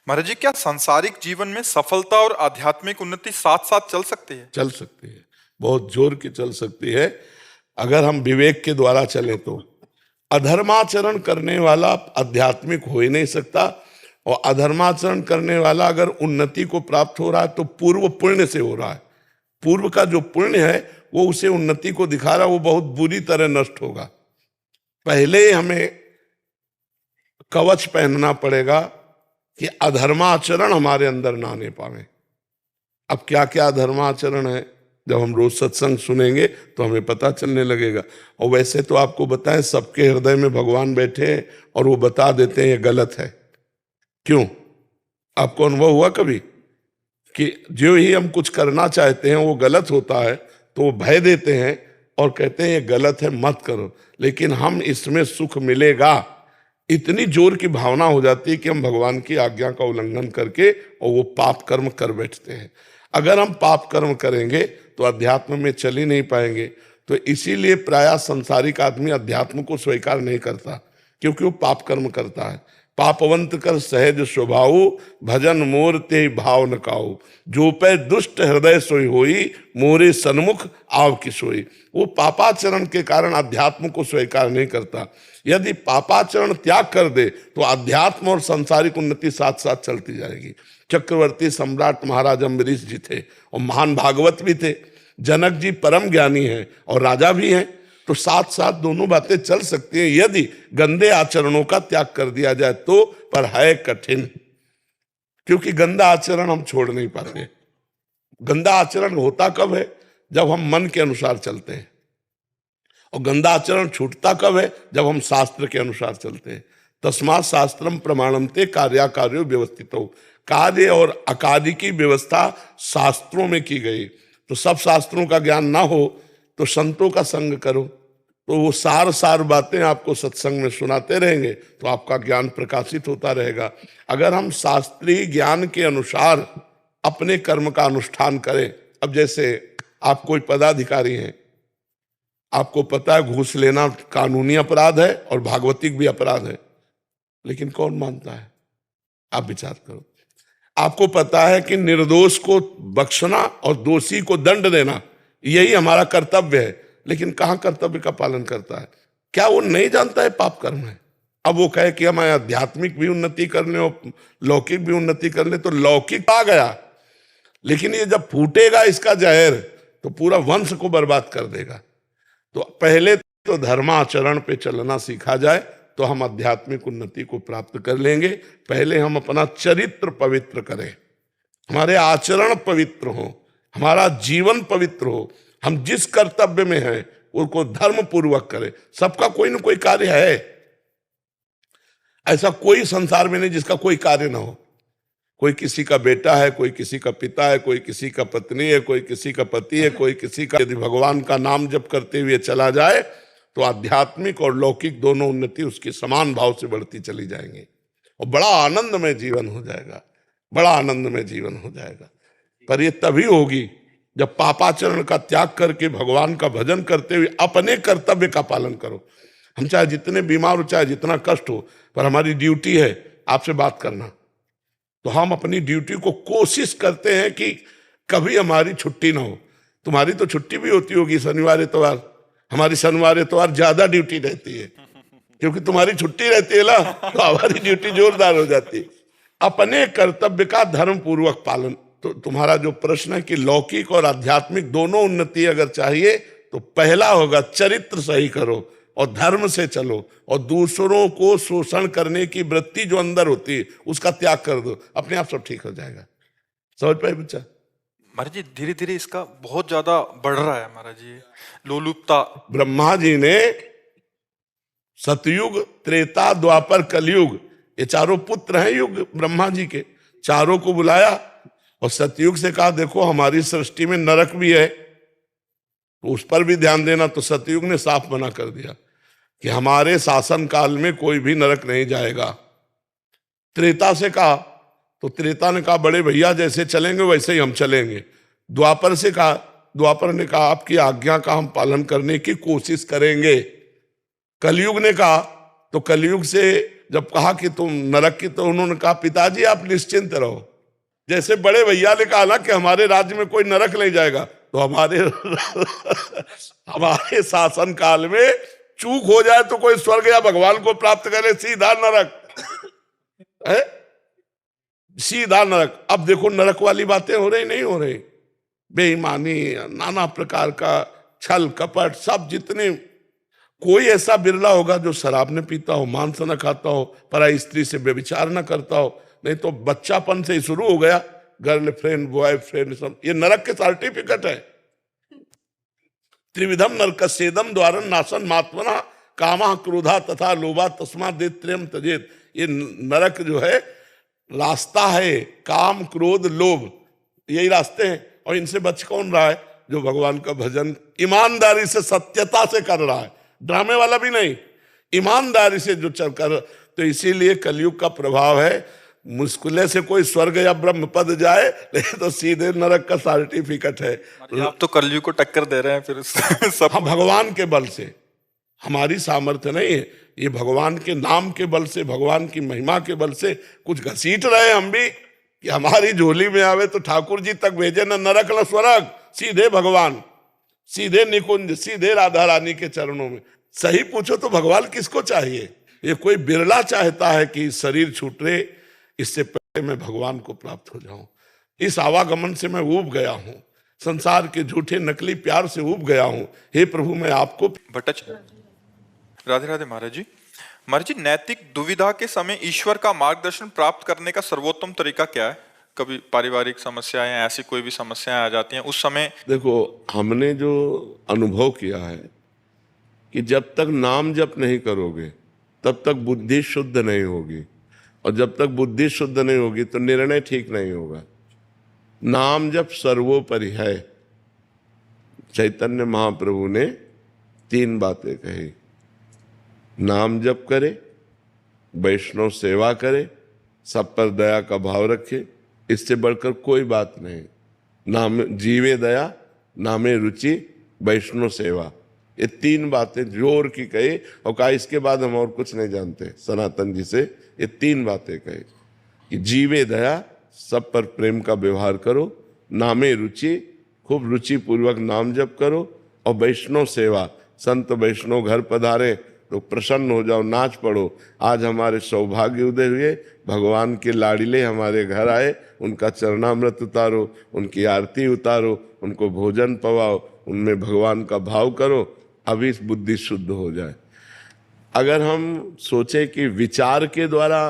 महाराज जी, क्या सांसारिक जीवन में सफलता और आध्यात्मिक उन्नति साथ साथ चल सकती है? चल सकती है, बहुत जोर की चल सकती है, अगर हम विवेक के द्वारा चले तो। अधर्माचरण करने वाला आध्यात्मिक हो ही नहीं सकता, और अधर्माचरण करने वाला अगर उन्नति को प्राप्त हो रहा है तो पूर्व पुण्य से हो रहा है। पूर्व का जो पुण्य है वो उसे उन्नति को दिखा रहा है, वो बहुत बुरी तरह नष्ट होगा। पहले हमें कवच पहनना पड़ेगा कि अधर्माचरण हमारे अंदर ना आने पावे। अब क्या क्या अधर्माचरण है, जब हम रोज सत्संग सुनेंगे तो हमें पता चलने लगेगा। और वैसे तो आपको बताएं, सबके हृदय में भगवान बैठे हैं और वो बता देते हैं ये गलत है। क्यों? आपको अनुभव हुआ कभी कि जो ही हम कुछ करना चाहते हैं वो गलत होता है तो वो भय देते हैं और कहते हैं ये गलत है, मत करो, लेकिन हम इसमें सुख मिलेगा, इतनी जोर की भावना हो जाती है कि हम भगवान की आज्ञा का उल्लंघन करके और वो पाप कर्म कर बैठते हैं। अगर हम पाप कर्म करेंगे तो अध्यात्म में चल ही नहीं पाएंगे। तो इसीलिए प्रायः संसारिक आदमी अध्यात्म को स्वीकार नहीं करता, क्योंकि वो पाप कर्म करता है। पापवंत कर सहज स्वभाव, भजन मोर ते भाव न काऊ, जो पे दुष्ट हृदय सोई होई, मोरे सन्मुख आव की सोई। वो पापाचरण के कारण अध्यात्म को स्वीकार नहीं करता। यदि पापाचरण त्याग कर दे तो अध्यात्म और सांसारिक उन्नति साथ साथ चलती जाएगी। चक्रवर्ती सम्राट महाराज अम्बरीश जी थे और महान भागवत भी थे। जनक जी परम ज्ञानी हैं और राजा भी हैं, तो साथ साथ दोनों बातें चल सकती हैं यदि गंदे आचरणों का त्याग कर दिया जाए तो। पर है कठिन, क्योंकि गंदा आचरण हम छोड़ नहीं पाते। गंदा आचरण होता कब है? जब हम मन के अनुसार चलते हैं। और गंदा आचरण छूटता कब है? जब हम शास्त्र के अनुसार चलते हैं। तस्मात् शास्त्रम प्रमाणन्ते कार्याकार्यो व्यवस्थितो। कार्य और अकार्य की व्यवस्था शास्त्रों में की गई। तो सब शास्त्रों का ज्ञान ना हो तो संतों का संग करो, तो वो सार बातें आपको सत्संग में सुनाते रहेंगे तो आपका ज्ञान प्रकाशित होता रहेगा। अगर हम शास्त्रीय ज्ञान के अनुसार अपने कर्म का अनुष्ठान करें, अब जैसे आप कोई पदाधिकारी हैं, आपको पता है घूस लेना कानूनी अपराध है और भागवतिक भी अपराध है, लेकिन कौन मानता है? आप विचार करो। आपको पता है कि निर्दोष को बख्शना और दोषी को दंड देना यही हमारा कर्तव्य है, लेकिन कहां कर्तव्य का पालन करता है? क्या वो नहीं जानता है पाप कर्म है? अब वो कहे कि हम आध्यात्मिक भी उन्नति कर ले और लौकिक भी उन्नति कर ले, तो लौकिक आ गया, लेकिन ये जब फूटेगा इसका जहर तो पूरा वंश को बर्बाद कर देगा। तो पहले तो धर्माचरण पे चलना सीखा जाए तो हम आध्यात्मिक उन्नति को प्राप्त कर लेंगे। पहले हम अपना चरित्र पवित्र करें, हमारे आचरण पवित्र हो, हमारा जीवन पवित्र हो, हम जिस कर्तव्य में हैं उसको धर्म पूर्वक करें। सबका कोई ना कोई कार्य है, ऐसा कोई संसार में नहीं जिसका कोई कार्य ना हो। कोई किसी का बेटा है, कोई किसी का पिता है, कोई किसी का पत्नी है, कोई किसी का पति है, कोई किसी का। यदि भगवान का नाम जप करते हुए चला जाए तो आध्यात्मिक और लौकिक दोनों उन्नति उसकी समान भाव से बढ़ती चली जाएंगी और बड़ा आनंदमय जीवन हो जाएगा, बड़ा आनंदमय जीवन हो जाएगा। पर ये तभी होगी जब पापाचरण का त्याग करके भगवान का भजन करते हुए अपने कर्तव्य का पालन करो। हम चाहे जितने बीमार हो, चाहे जितना कष्ट हो, पर हमारी ड्यूटी है आपसे बात करना, तो हम अपनी ड्यूटी को कोशिश करते हैं कि कभी हमारी छुट्टी ना हो। तुम्हारी तो छुट्टी भी होती होगी शनिवार इतवार, हमारी शनिवार इतवार ज्यादा ड्यूटी रहती है, क्योंकि तुम्हारी छुट्टी रहती है ना, तो हमारी ड्यूटी जोरदार हो जाती है। अपने कर्तव्य का धर्म पूर्वक पालन। तो तुम्हारा जो प्रश्न है कि लौकिक और आध्यात्मिक दोनों उन्नति अगर चाहिए तो पहला होगा चरित्र सही करो और धर्म से चलो, और दूसरों को शोषण करने की वृत्ति जो अंदर होती है उसका त्याग कर दो, अपने आप सब ठीक हो जाएगा। समझ पाए बच्चा? महाराज जी, धीरे धीरे इसका बहुत ज्यादा बढ़ रहा है महाराज जी, लोलुपता। ब्रह्मा जी ने सतयुग, त्रेता, द्वापर, कलयुग, ये चारों पुत्र हैं युग ब्रह्मा जी के, चारों को बुलाया और सतयुग से कहा देखो हमारी सृष्टि में नरक भी है, तो उस पर भी ध्यान देना। तो सतयुग ने साफ मना कर दिया कि हमारे शासन काल में कोई भी नरक नहीं जाएगा। त्रेता से कहा तो त्रेता ने कहा बड़े भैया जैसे चलेंगे वैसे ही हम चलेंगे। द्वापर से कहा, द्वापर ने कहा आपकी आज्ञा का हम पालन करने की कोशिश करेंगे। कलयुग ने कहा तो कलयुग से जब कहा कि तुम नरक की, तो उन्होंने कहा पिताजी आप निश्चिंत रहो, जैसे बड़े भैया ने कहा ना कि हमारे राज्य में कोई नरक नहीं जाएगा, तो हमारे हमारे शासन काल में चूक हो जाए तो कोई स्वर्ग या भगवान को प्राप्त करे, सीधा नरक है, सीधा नरक। अब देखो नरक वाली बातें हो रही नहीं हो रही, बेईमानी, नाना प्रकार का छल कपट, सब जितने, कोई ऐसा बिरला होगा जो शराब न पीता हो, मांस न खाता हो, पराई स्त्री से व्यभिचार न करता हो, नहीं तो बच्चापन से ही शुरू हो गया, गर्लफ्रेंड बॉयफ्रेंड सब, ये नरक के सर्टिफिकेट है। त्रिविधम नरकस्येदम द्वारन नासन मात्मना कामा क्रोधा तथा लोभा तस्मा त्रयम तजेत। ये नरक जो है रास्ता है, काम क्रोध लोभ, यही रास्ते हैं। और इनसे बच कौन रहा है? जो भगवान का भजन ईमानदारी से सत्यता से कर रहा है, ड्रामे वाला भी नहीं, ईमानदारी से जो चल कर। तो इसीलिए कलयुग का प्रभाव है, मुश्किल से कोई स्वर्ग या ब्रह्म पद जाए, नहीं तो सीधे नरक का सर्टिफिकेट है। आप तो कलयुग को टक्कर दे रहे हैं फिर सब। हम भगवान के बल से, हमारी सामर्थ्य नहीं है, ये भगवान के नाम के बल से, भगवान की महिमा के बल से कुछ घसीट रहे हम भी, कि हमारी झोली में आवे तो ठाकुर जी तक भेजे, न नरक न स्वर्ग, सीधे भगवान, सीधे निकुंज, सीधे राधा रानी के चरणों में। सही पूछो तो भगवान किसको चाहिए? ये कोई बिरला चाहता है कि शरीर छूटे, इससे पहले मैं भगवान को प्राप्त हो जाऊं। इस आवागमन से मैं ऊब गया हूं, संसार के झूठे नकली प्यार से ऊब गया हूं। हे प्रभु मैं आपको भट्टच। राधे राधे महाराज जी। महाराज जी, नैतिक दुविधा के समय ईश्वर का मार्गदर्शन प्राप्त करने का सर्वोत्तम तरीका क्या है? कभी पारिवारिक समस्याएं, ऐसी कोई भी समस्याएं आ जाती हैं उस समय। देखो, हमने जो अनुभव किया है कि जब तक नाम जप नहीं करोगे तब तक बुद्धि शुद्ध नहीं होगी, और जब तक बुद्धि शुद्ध नहीं होगी तो निर्णय ठीक नहीं होगा। नाम जप सर्वोपरि है। चैतन्य महाप्रभु ने 3 बातें कही, नाम जप करे, वैष्णव सेवा करे, सब पर दया का भाव रखे, इससे बढ़कर कोई बात नहीं। नाम जीवे दया, नामे रुचि, वैष्णव सेवा, ये 3 बातें जोर की कही, और कहा इसके बाद हम और कुछ नहीं जानते। सनातन जी से ये 3 बातें कही कि जीवे दया, सब पर प्रेम का व्यवहार करो, नामे रुचि, खूब रुचि पूर्वक नाम जप करो, और वैष्णव सेवा, संत वैष्णव घर पधारे तो प्रसन्न हो जाओ, नाच पड़ो। आज हमारे सौभाग्य उदय हुए, भगवान के लाडिले हमारे घर आए, उनका चरणामृत उतारो, उनकी आरती उतारो, उनको भोजन पवाओ, उनमें भगवान का भाव करो, अभी बुद्धि शुद्ध हो जाए। अगर हम सोचे कि विचार के द्वारा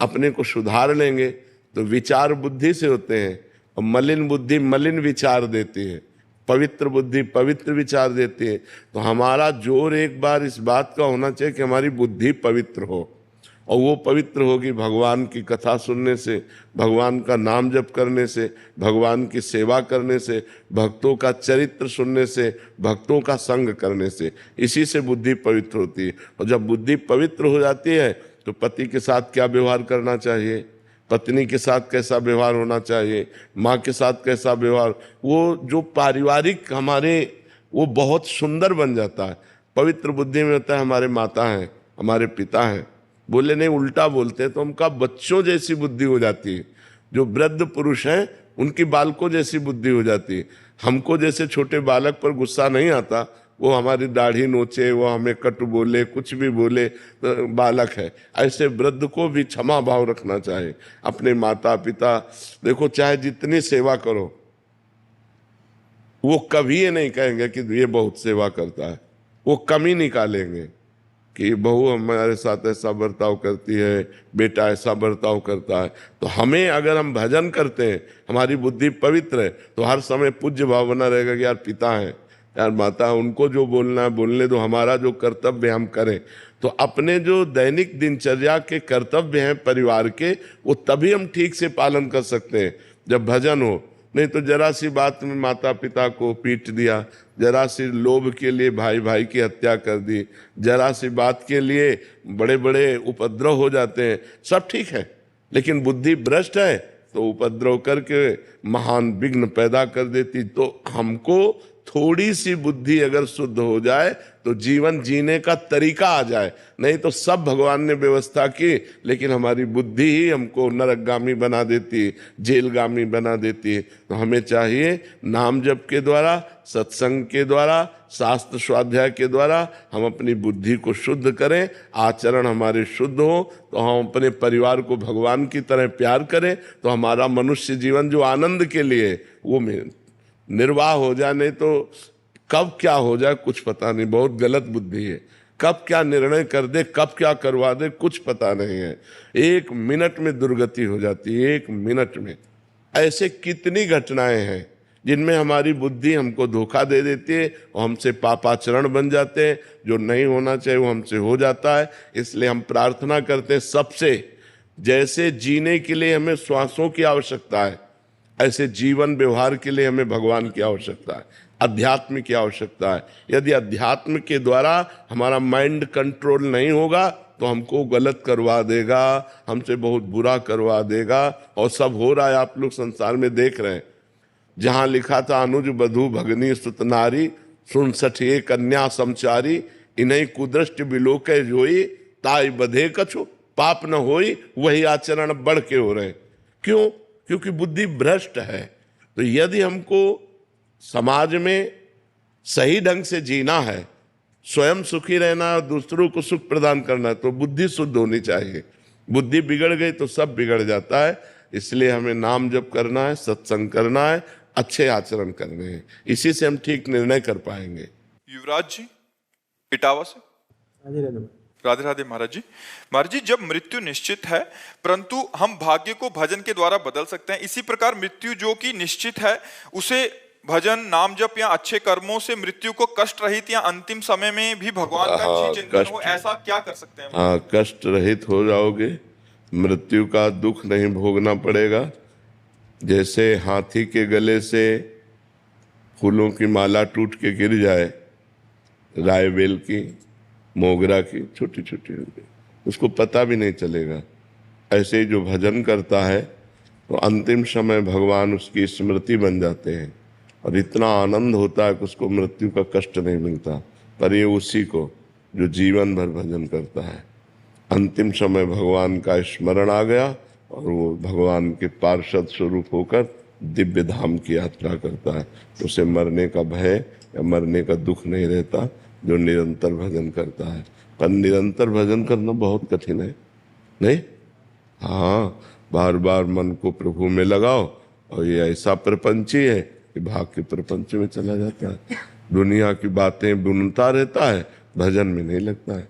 अपने को सुधार लेंगे तो विचार बुद्धि से होते हैं, और मलिन बुद्धि मलिन विचार देती है, पवित्र बुद्धि पवित्र विचार देती है। तो हमारा जोर एक बार इस बात का होना चाहिए कि हमारी बुद्धि पवित्र हो, और वो पवित्र होगी भगवान की कथा सुनने से, भगवान का नाम जप करने से, भगवान की सेवा करने से, भक्तों का चरित्र सुनने से, भक्तों का संग करने से। इसी से बुद्धि पवित्र होती है। और जब बुद्धि पवित्र हो जाती है तो पति के साथ क्या व्यवहार करना चाहिए, पत्नी के साथ कैसा व्यवहार होना चाहिए, माँ के साथ कैसा व्यवहार, वो जो पारिवारिक हमारे, वो बहुत सुंदर बन जाता है। पवित्र बुद्धि में होता है हमारे माता हैं, हमारे पिता हैं, बोले नहीं उल्टा बोलते हैं तो उनका बच्चों जैसी बुद्धि हो जाती है। जो वृद्ध पुरुष हैं उनकी बालकों जैसी बुद्धि हो जाती है। हमको जैसे छोटे बालक पर गुस्सा नहीं आता, वो हमारी दाढ़ी नोचे, वो हमें कटु बोले, कुछ भी बोले तो बालक है। ऐसे वृद्ध को भी क्षमा भाव रखना चाहिए अपने माता पिता। देखो चाहे जितनी सेवा करो, वो कभी ये नहीं कहेंगे कि ये बहुत सेवा करता है, वो कमी निकालेंगे कि बहू हमारे साथ ऐसा बर्ताव करती है, बेटा ऐसा बर्ताव करता है। तो हमें, अगर हम भजन करते हैं, हमारी बुद्धि पवित्र है, तो हर समय पूज्य भाव बना रहेगा कि यार पिता है, यार माता, उनको जो बोलना है बोलने दो, हमारा जो कर्तव्य हम करें। तो अपने जो दैनिक दिनचर्या के कर्तव्य हैं परिवार के, वो तभी हम ठीक से पालन कर सकते हैं जब भजन हो। नहीं तो जरा सी बात में माता पिता को पीट दिया, जरा सी लोभ के लिए भाई भाई की हत्या कर दी, जरा सी बात के लिए बड़े बड़े उपद्रव हो जाते हैं। सब ठीक है, लेकिन बुद्धि भ्रष्ट है तो उपद्रव करके महान विघ्न पैदा कर देती। तो हमको थोड़ी सी बुद्धि अगर शुद्ध हो जाए तो जीवन जीने का तरीका आ जाए। नहीं तो सब भगवान ने व्यवस्था की, लेकिन हमारी बुद्धि ही हमको नरकगामी बना देती है, जेलगामी बना देती है। तो हमें चाहिए नाम जप के द्वारा, सत्संग के द्वारा, शास्त्र स्वाध्याय के द्वारा हम अपनी बुद्धि को शुद्ध करें, आचरण हमारे शुद्ध हो, तो हम अपने परिवार को भगवान की तरह प्यार करें, तो हमारा मनुष्य जीवन जो आनंद के लिए वो निर्वाह हो जाए। नहीं तो कब क्या हो जाए कुछ पता नहीं, बहुत गलत बुद्धि है। कब क्या निर्णय कर दे, कब क्या करवा दे, कुछ पता नहीं है। 1 मिनट में दुर्गति हो जाती है, 1 मिनट में। ऐसे कितनी घटनाएं हैं जिनमें हमारी बुद्धि हमको धोखा दे देती है और हमसे पापाचरण बन जाते हैं। जो नहीं होना चाहिए वो हमसे हो जाता है। इसलिए हम प्रार्थना करते हैं सबसे, जैसे जीने के लिए हमें श्वासों की आवश्यकता है, ऐसे जीवन व्यवहार के लिए हमें भगवान की आवश्यकता है, अध्यात्म की आवश्यकता है। यदि अध्यात्म के द्वारा हमारा माइंड कंट्रोल नहीं होगा तो हमको गलत करवा देगा, हमसे बहुत बुरा करवा देगा। और सब हो रहा है, आप लोग संसार में देख रहे हैं। जहां लिखा था अनुज बधू भगनी सुत नारी, सुन सठिए कन्या समचारी, इन्हीं कुदृष्ट बिलोके जोई, ताई बधे कछु पाप न होई, वही आचरण बढ़ के हो रहे। क्यों? क्योंकि बुद्धि भ्रष्ट है। तो यदि हमको समाज में सही ढंग से जीना है, स्वयं सुखी रहना है और दूसरों को सुख प्रदान करना है, तो बुद्धि शुद्ध होनी चाहिए। बुद्धि बिगड़ गई तो सब बिगड़ जाता है। इसलिए हमें नाम जप करना है, सत्संग करना है, अच्छे आचरण करने हैं। इसी से हम ठीक निर्णय कर पाएंगे। युवराज जी इटावा से। राधे राधे महाराज जी। महाराज जी, जब मृत्यु निश्चित है परंतु हम भाग्य को भजन के द्वारा बदल सकते हैं, इसी प्रकार मृत्यु जो कि निश्चित है उसे भजन, नाम जप या अच्छे कर्मों से मृत्यु को कष्ट रहित या अंतिम समय में भी भगवान का अच्छी चिंतन हो, ऐसा क्या कर सकते हैं? हाँ, कष्ट रहित हो जाओगे, मृत्यु का दुख नहीं भोगना पड़ेगा। जैसे हाथी के गले से फूलों की माला टूट के गिर जाए, राय बेल की, मोगरा की, छोटी छोटी होगी, उसको पता भी नहीं चलेगा। ऐसे ही जो भजन करता है तो अंतिम समय भगवान उसकी स्मृति बन जाते हैं और इतना आनंद होता है कि उसको मृत्यु का कष्ट नहीं मिलता। पर ये उसी को जो जीवन भर भजन करता है, अंतिम समय भगवान का स्मरण आ गया और वो भगवान के पार्षद स्वरूप होकर दिव्य धाम की यात्रा करता है, तो उसे मरने का भय या मरने का दुख नहीं रहता, जो निरंतर भजन करता है। पर निरंतर भजन करना बहुत कठिन है, नहीं? हाँ, बार बार मन को प्रभु में लगाओ और ये ऐसा प्रपंची है कि भाग के प्रपंच में चला जाता है, दुनिया की बातें बुनता रहता है, भजन में नहीं लगता है।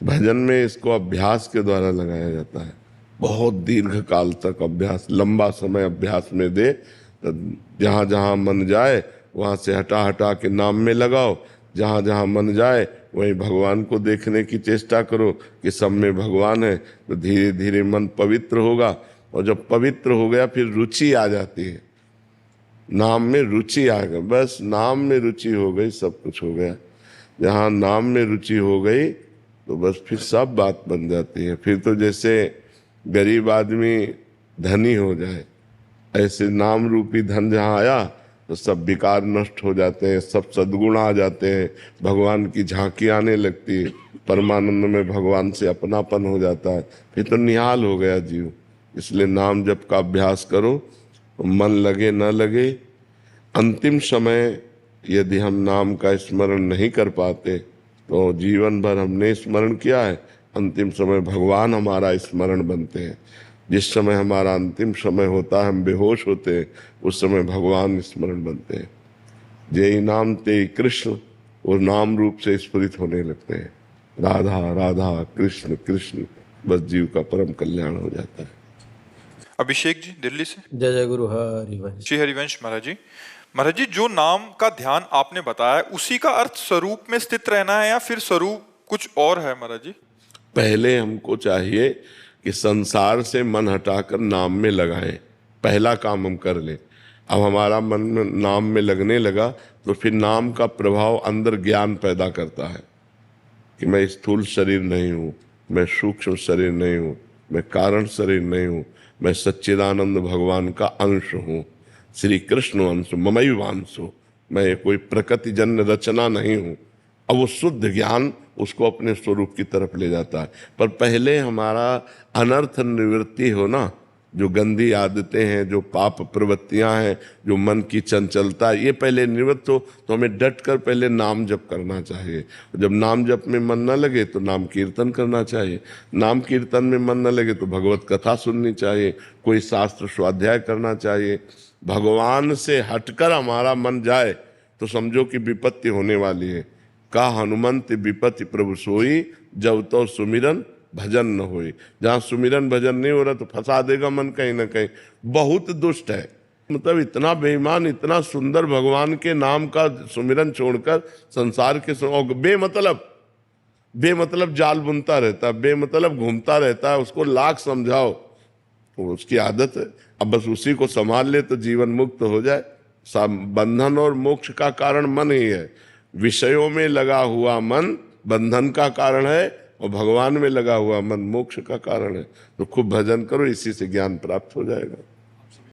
भजन में इसको अभ्यास के द्वारा लगाया जाता है, बहुत दीर्घ काल तक अभ्यास, लंबा समय अभ्यास में दे। तो जहाँ जहाँ मन जाए वहाँ से हटा हटा के नाम में लगाओ, जहाँ जहाँ मन जाए वहीं भगवान को देखने की चेष्टा करो कि सब में भगवान है। तो धीरे धीरे मन पवित्र होगा और जब पवित्र हो गया फिर रुचि आ जाती है, नाम में रुचि आ गई, बस नाम में रुचि हो गई, सब कुछ हो गया। जहाँ नाम में रुचि हो गई तो बस फिर सब बात बन जाती है। फिर तो जैसे गरीब आदमी धनी हो जाए, ऐसे नाम रूपी धन जहाँ आया तो सब विकार नष्ट हो जाते हैं, सब सद्गुण आ जाते हैं, भगवान की झांकी आने लगती है, परमानंद में भगवान से अपनापन हो जाता है, फिर तो निहाल हो गया जीव। इसलिए नाम जप का अभ्यास करो, तो मन लगे न लगे, अंतिम समय यदि हम नाम का स्मरण नहीं कर पाते तो जीवन भर हमने स्मरण किया है, अंतिम समय भगवान हमारा स्मरण बनते हैं। जिस समय हमारा अंतिम समय होता है, हम बेहोश होते हैं, उस समय भगवान स्मरण बनते हैं। जय नाम ते कृष्ण, वो नाम रूप से स्फुरित होने लगते हैं, राधा राधा कृष्ण कृष्ण, बस जीव का परम कल्याण हो जाता है। अभिषेक जी दिल्ली से। जय जय गुरु हरिवंश। श्री हरिवंश महाराज जी। महाराज जी, जो नाम का ध्यान आपने बताया उसी का अर्थ स्वरूप में स्थित रहना है या फिर स्वरूप कुछ और है महाराज जी? पहले हमको चाहिए कि संसार से मन हटाकर नाम में लगाएं, पहला काम हम कर लें। अब हमारा मन में नाम में लगने लगा तो फिर नाम का प्रभाव अंदर ज्ञान पैदा करता है कि मैं स्थूल शरीर नहीं हूँ, मैं सूक्ष्म शरीर नहीं हूँ, मैं कारण शरीर नहीं हूँ, मैं सच्चिदानंद भगवान का अंश हूँ, श्री कृष्ण अंश, ममैवांशो, मैं कोई प्रकृतिजन्य रचना नहीं हूँ। अब वो शुद्ध ज्ञान उसको अपने स्वरूप की तरफ ले जाता है। पर पहले हमारा अनर्थ निवृत्ति हो ना, जो गंदी आदतें हैं, जो पाप प्रवृत्तियां हैं, जो मन की चंचलता, ये पहले निवृत्त हो तो हमें डट कर पहले नाम जप करना चाहिए। जब नाम जप में मन न लगे तो नाम कीर्तन करना चाहिए। नाम कीर्तन में मन न लगे तो भगवत कथा सुननी चाहिए, कोई शास्त्र स्वाध्याय करना चाहिए। भगवान से हटकर हमारा मन जाए तो समझो कि विपत्ति होने वाली है। का हनुमंत विपत्ति प्रभु सोई, जब तो सुमिरन भजन न होई। जहाँ सुमिरन भजन नहीं हो रहा तो फंसा देगा मन कहीं ना कहीं। बहुत दुष्ट है, मतलब इतना बेईमान, इतना सुंदर भगवान के नाम का सुमिरन छोड़कर संसार के बेमतलब जाल बुनता रहता है, बेमतलब घूमता रहता है। उसको लाख समझाओ, वो उसकी आदत है। अब बस उसी को संभाल ले तो जीवन मुक्त हो जाए। बंधन और मोक्ष का कारण मन ही है। विषयों में लगा हुआ मन बंधन का कारण है और भगवान में लगा हुआ मन मोक्ष का कारण है। तो खूब भजन करो, इसी से ज्ञान प्राप्त हो जाएगा।